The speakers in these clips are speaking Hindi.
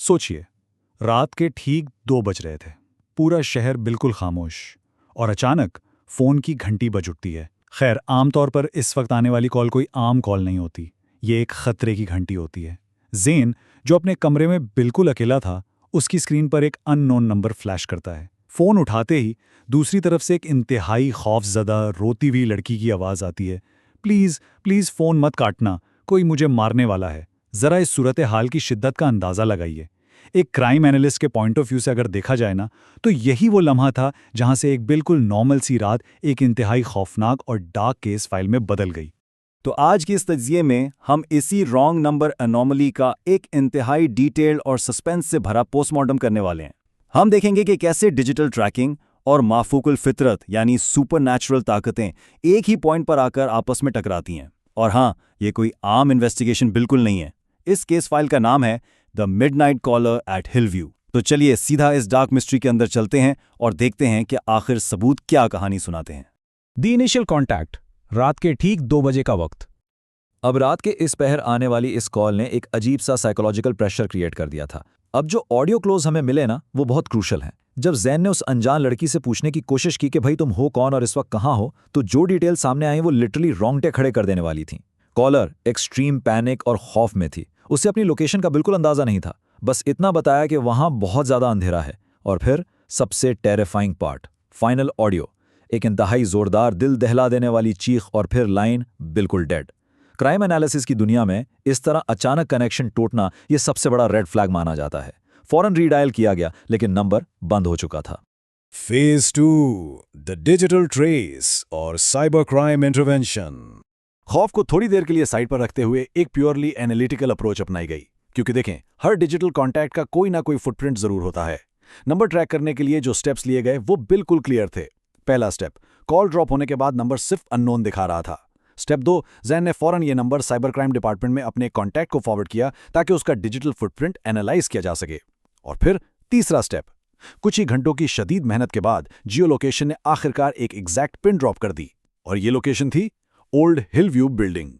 सोचिए, रात के ठीक 2 बज रहे थे। पूरा शहर बिल्कुल खामोश और अचानक फोन की घंटी बज उठती है। खैर, आमतौर पर इस वक्त आने वाली कॉल कोई आम कॉल नहीं होती, ये एक खतरे की घंटी होती है। ज़ेन, जो अपने कमरे में बिल्कुल अकेला था, उसकी स्क्रीन पर एक अननोन नंबर फ्लैश करता है। फ़ोन उठाते ही दूसरी तरफ से एक इंतहाई खौफजदा रोती हुई लड़की की आवाज़ आती है। प्लीज़ प्लीज़ फ़ोन मत काटना, कोई मुझे मारने वाला है। ज़रा इस सूरत हाल की शिद्दत का अंदाज़ा लगाइए। एक क्राइम एनालिस्ट के पॉइंट ऑफ व्यू से अगर देखा जाए ना, तो यही वो लम्हा था जहां से एक बिल्कुल नॉर्मल सी रात एक इंतहाई खौफनाक और डार्क केस फाइल में बदल गई। तो आज की इस तज्जिए में हम इसी रॉन्ग नंबर अनोमली का एक इंतहाई डिटेल्ड और सस्पेंस से भरा पोस्टमार्टम करने वाले हैं। हम देखेंगे कि कैसे डिजिटल ट्रैकिंग और माफूकुल फितरत यानी सुपरनैचुरल ताकतें एक ही पॉइंट पर आकर आपस में टकराती हैं। और हाँ, ये कोई आम इन्वेस्टिगेशन बिल्कुल नहीं है। इस केस फाइल का नाम है the midnight caller at Hillview. तो चलिए सीधा इस डार्क मिस्ट्री के अंदर चलते हैं और देखते हैं कि आखिर सबूत क्या कहानी सुनाते हैं। द इनिशियल कॉन्टैक्ट, रात के ठीक 2 बजे का वक्त। अब रात के इस पहर आने वाली इस कॉल ने एक अजीब सा साइकोलॉजिकल प्रेशर क्रिएट कर दिया था। अब जो ऑडियो क्लोज हमें मिले ना, वो बहुत क्रूशल हैं। जब जैन ने उस अनजान लड़की से पूछने की कोशिश की कि भाई तुम हो कौन और इस वक्त कहाँ हो, तो जो डिटेल सामने आई वो लिटरली रोंगटे खड़े कर देने वाली थी। कॉलर एक्सट्रीम पैनिक और खौफ में थी। उसे अपनी लोकेशन का बिल्कुल अंदाजा नहीं था, बस इतना बताया कि वहां बहुत ज्यादा अंधेरा है। और फिर सबसे टेरिफाइंग पार्ट, फाइनल ऑडियो, एक इंतहाई जोरदार दिल दहला देने वाली चीख और फिर लाइन बिल्कुल डेड। क्राइम एनालिसिस की दुनिया में इस तरह अचानक कनेक्शन टूटना यह सबसे बड़ा रेड फ्लैग माना जाता है। फौरन रीडायल किया गया, लेकिन नंबर बंद हो चुका था। फेज 2, द डिजिटल ट्रेस और साइबर क्राइम इंटरवेंशन। खौफ को थोड़ी देर के लिए साइड पर रखते हुए एक प्योरली एनालिटिकल अप्रोच अपनाई गई, क्योंकि देखें, हर डिजिटल कॉन्टैक्ट का कोई ना कोई फुटप्रिंट जरूर होता है। नंबर ट्रैक करने के लिए जो स्टेप्स लिए गए वो बिल्कुल क्लियर थे। पहला स्टेप, कॉल ड्रॉप होने के बाद नंबर सिर्फ अननोन दिखा रहा था। स्टेप 2, जैन ने फौरन ये नंबर साइबर क्राइम डिपार्टमेंट में अपने कॉन्टैक्ट को फॉरवर्ड किया ताकि उसका डिजिटल फुटप्रिंट एनालाइज किया जा सके। और फिर तीसरा स्टेप, कुछ ही घंटों की शदीद मेहनत के बाद जियो लोकेशन ने आखिरकार एक एग्जैक्ट पिन ड्रॉप कर दी, और ये लोकेशन थी ओल्ड हिलव्यू बिल्डिंग।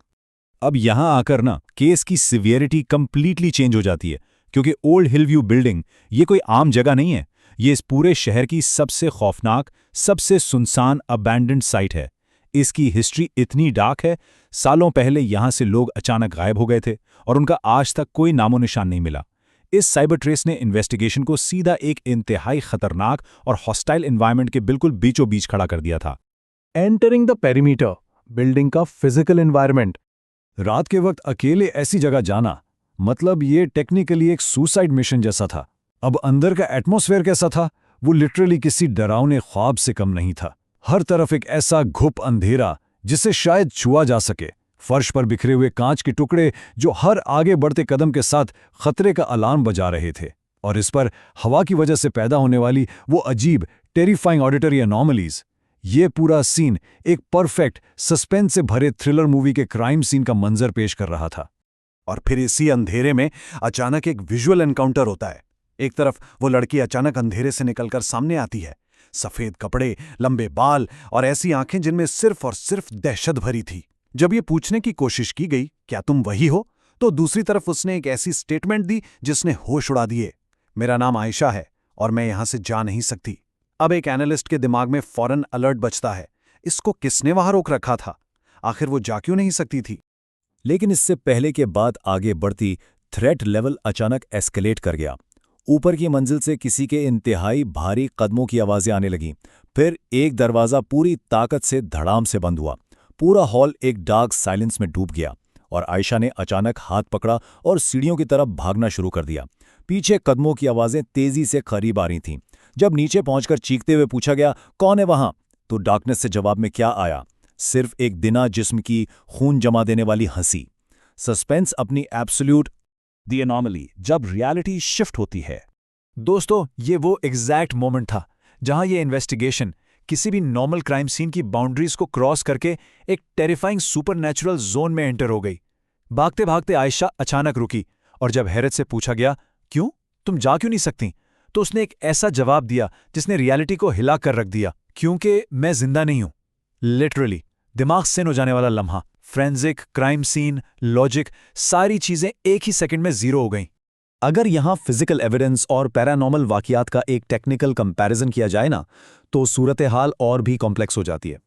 अब यहां आकर ना केस की सिवियरिटी कंप्लीटली चेंज हो जाती है, क्योंकि ओल्ड हिलव्यू बिल्डिंग ये कोई आम जगह नहीं है। ये इस पूरे शहर की सबसे खौफनाक, सबसे सुनसान अबैंडन्ड साइट है। इसकी हिस्ट्री इतनी डार्क है, सालों पहले यहां से लोग अचानक गायब हो गए थे और उनका आज तक कोई नामो निशान नहीं मिला। इस साइबर ट्रेस ने इन्वेस्टिगेशन को सीधा एक इंतहाई खतरनाक और हॉस्टाइल एनवायरनमेंट के बिल्कुल बीचों बीच खड़ा कर दिया था। एंटरिंग द पेरीमीटर, बिल्डिंग का फिजिकल एनवायरनमेंट। रात के वक्त अकेले ऐसी जगह जाना, मतलब ये टेक्निकली एक सुसाइड मिशन जैसा था। अब अंदर का एटमॉस्फेयर कैसा था, वो लिटरली किसी डरावने ख्वाब से कम नहीं था। हर तरफ एक ऐसा घुप अंधेरा जिसे शायद छुआ जा सके। फर्श पर बिखरे हुए कांच के टुकड़े जो हर आगे बढ़ते कदम के साथ खतरे का अलार्म बजा रहे थे, और इस पर हवा की वजह से पैदा होने वाली वो अजीब टेरिफाइंग ऑडिटरी एनॉमलीज। ये पूरा सीन एक परफेक्ट सस्पेंस से भरे थ्रिलर मूवी के क्राइम सीन का मंजर पेश कर रहा था। और फिर इसी अंधेरे में अचानक एक विजुअल एनकाउंटर होता है। एक तरफ वो लड़की अचानक अंधेरे से निकलकर सामने आती है, सफेद कपड़े, लंबे बाल और ऐसी आंखें जिनमें सिर्फ और सिर्फ दहशत भरी थी। जब ये पूछने की कोशिश की गई, क्या तुम वही हो, तो दूसरी तरफ उसने एक ऐसी स्टेटमेंट दी जिसने होश उड़ा दिए। मेरा नाम आयशा है और मैं यहां से जा नहीं सकती। अब एक एनालिस्ट के दिमाग में फौरन अलर्ट बजता है, इसको किसने वहां रोक रखा था? आखिर वो जा क्यों नहीं सकती थी? लेकिन इससे पहले के बाद आगे बढ़ती थ्रेट लेवल अचानक एस्केलेट कर गया। ऊपर की मंजिल से किसी के इंतहाई भारी कदमों की आवाजें आने लगीं। फिर एक दरवाज़ा पूरी ताकत से धड़ाम से बंद हुआ। पूरा हॉल एक डार्क साइलेंस में डूब गया और आयशा ने अचानक हाथ पकड़ा और सीढ़ियों की तरफ भागना शुरू कर दिया। पीछे कदमों की आवाजें तेजी से करीब आ रही थीं। जब नीचे पहुंचकर चीखते हुए पूछा गया, कौन है वहां, तो डार्कनेस से जवाब में क्या आया? सिर्फ एक दिना जिस्म की खून जमा देने वाली हंसी। सस्पेंस अपनी एब्सोल्यूट द एनॉमली, जब रियलिटी शिफ्ट होती है। दोस्तों, ये वो एग्जैक्ट मोमेंट था जहां ये इन्वेस्टिगेशन किसी भी नॉर्मल क्राइम सीन की बाउंड्रीज को क्रॉस करके एक टेरिफाइंग सुपरनैचुरल जोन में एंटर हो गई। भागते भागते आयशा अचानक रुकी और जब हैरत से पूछा गया, क्यों, तुम जा क्यों नहीं सकती, तो उसने एक ऐसा जवाब दिया जिसने रियलिटी को हिला कर रख दिया, क्योंकि मैं जिंदा नहीं हूं। लिटरली दिमाग सिन हो जाने वाला लम्हा। फ्रेंजिक, क्राइम सीन, लॉजिक, सारी चीजें एक ही सेकंड में जीरो हो गईं। अगर यहाँ फिजिकल एविडेंस और पैरानॉर्मल वाकियात का एक टेक्निकल कंपैरिजन किया जाए ना, तो सूरत हाल और भी कॉम्प्लेक्स हो जाती है।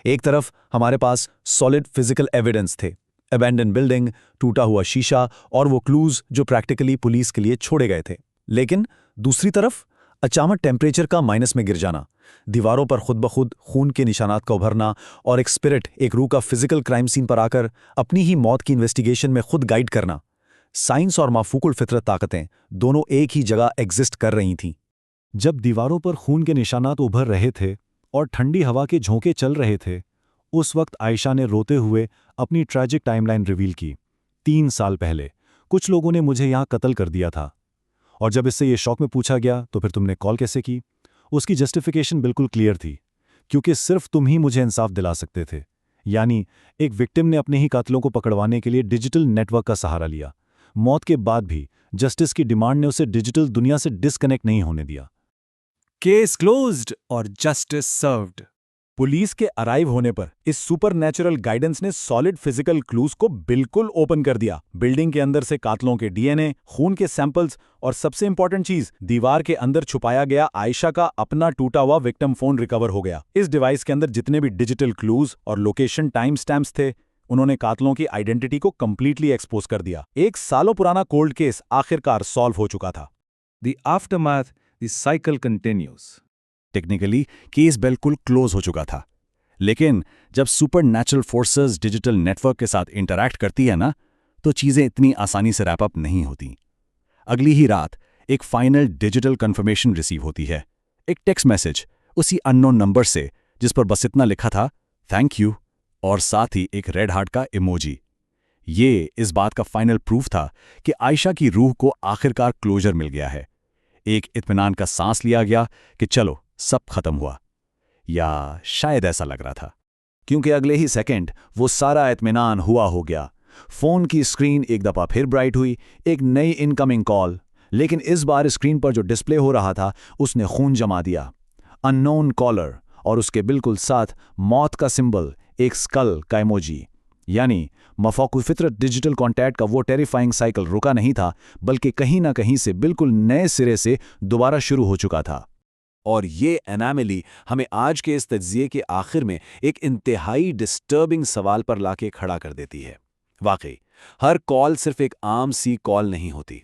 एक तरफ हमारे पास सॉलिड फिजिकल एविडेंस थे, अबैंडन बिल्डिंग, टूटा हुआ शीशा और वो क्लूज जो प्रैक्टिकली पुलिस के लिए छोड़े गए थे। लेकिन दूसरी तरफ अचानक टेम्परेचर का माइनस में गिर जाना, दीवारों पर खुद ब खुद खून के निशानात का उभरना और एक स्पिरिट, एक रूह का फिजिकल क्राइम सीन पर आकर अपनी ही मौत की इन्वेस्टिगेशन में खुद गाइड करना। साइंस और माफूकुल फितरत ताकतें दोनों एक ही जगह एग्जिस्ट कर रही थीं। जब दीवारों पर खून के निशानात उभर रहे थे और ठंडी हवा के झोंके चल रहे थे, उस वक्त आयशा ने रोते हुए अपनी ट्रैजिक टाइमलाइन रिवील की। 3 साल पहले कुछ लोगों ने मुझे यहाँ कत्ल कर दिया था, और जब इससे ये शौक में पूछा गया तो फिर तुमने कॉल कैसे की? उसकी जस्टिफिकेशन बिल्कुल क्लियर थी, क्योंकि सिर्फ तुम ही मुझे इंसाफ दिला सकते थे। यानी एक विक्टिम ने अपने ही कातिलों को पकड़वाने के लिए डिजिटल नेटवर्क का सहारा लिया। मौत के बाद भी जस्टिस की डिमांड ने उसे डिजिटल दुनिया से डिस्कनेक्ट नहीं होने दिया। केस क्लोज्ड और जस्टिस सर्व्ड। पुलिस के अराइव होने पर इस सुपरनैचुरल गाइडेंस ने सॉलिड फिजिकल क्लूज को बिल्कुल ओपन कर दिया। बिल्डिंग के अंदर से कातलों के डीएनए, खून के सैंपल्स और सबसे इंपॉर्टेंट चीज, दीवार के अंदर छुपाया गया आयशा का अपना टूटा हुआ विक्टिम फोन रिकवर हो गया। इस डिवाइस के अंदर जितने भी डिजिटल क्लूज और लोकेशन टाइम स्टैम्प्स थे, उन्होंने कातलों की आइडेंटिटी को कंप्लीटली एक्सपोज कर दिया। एक सालों पुराना कोल्ड केस आखिरकार सॉल्व हो चुका था। The aftermath, the cycle continues. Technically case बिल्कुल क्लोज हो चुका था, लेकिन जब सुपरनैचुरल फोर्सेस डिजिटल नेटवर्क के साथ इंटरैक्ट करती है ना, तो चीजें इतनी आसानी से रैप अप नहीं होती। अगली ही रात एक फाइनल डिजिटल कंफर्मेशन रिसीव होती है, एक टेक्स्ट मैसेज उसी अननोन नंबर से जिस पर बस इतना लिखा था, थैंक यू, और साथ ही एक रेड हार्ट का इमोजी। ये इस बात का फाइनल प्रूफ था कि आयशा की रूह को आखिरकार क्लोजर मिल गया है। एक इत्मीनान का सांस लिया गया कि चलो सब खत्म हुआ, या शायद ऐसा लग रहा था, क्योंकि अगले ही सेकंड वो सारा इत्मीनान हुआ हो गया। फोन की स्क्रीन एक दफा फिर ब्राइट हुई, एक नई इनकमिंग कॉल, लेकिन इस बार स्क्रीन पर जो डिस्प्ले हो रहा था उसने खून जमा दिया। अननोन कॉलर और उसके बिल्कुल साथ मौत का सिंबल, एक स्कल का इमोजी। यानी मफाकुल फितरत डिजिटल कॉन्टैक्ट का वो टेरिफाइंग साइकिल रुका नहीं था, बल्कि कहीं ना कहीं से बिल्कुल नए सिरे से दोबारा शुरू हो चुका था। और ये एनामली हमें आज के इस तज्जिये के आखिर में एक इंतहाई डिस्टर्बिंग सवाल पर लाके खड़ा कर देती है। वाकई हर कॉल सिर्फ एक आम सी कॉल नहीं होती।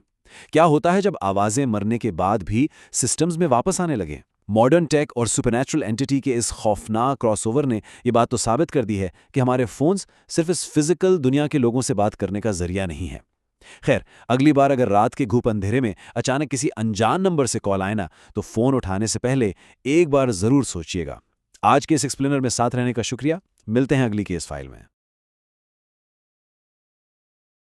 क्या होता है जब आवाजें मरने के बाद भी सिस्टम्स में वापस आने लगे? मॉडर्न टेक और सुपरनैचुरल एंटिटी के इस खौफनाक क्रॉसओवर ने यह बात तो साबित कर दी है कि हमारे फोन्स सिर्फ इस फिजिकल दुनिया के लोगों से बात करने का जरिया नहीं है। खैर, अगली बार अगर रात के घूप अंधेरे में अचानक किसी अनजान नंबर से कॉल आए ना, तो फोन उठाने से पहले एक बार जरूर सोचिएगा। आज के इस एक्सप्लेनर में साथ रहने का शुक्रिया। मिलते हैं अगली केस फाइल में।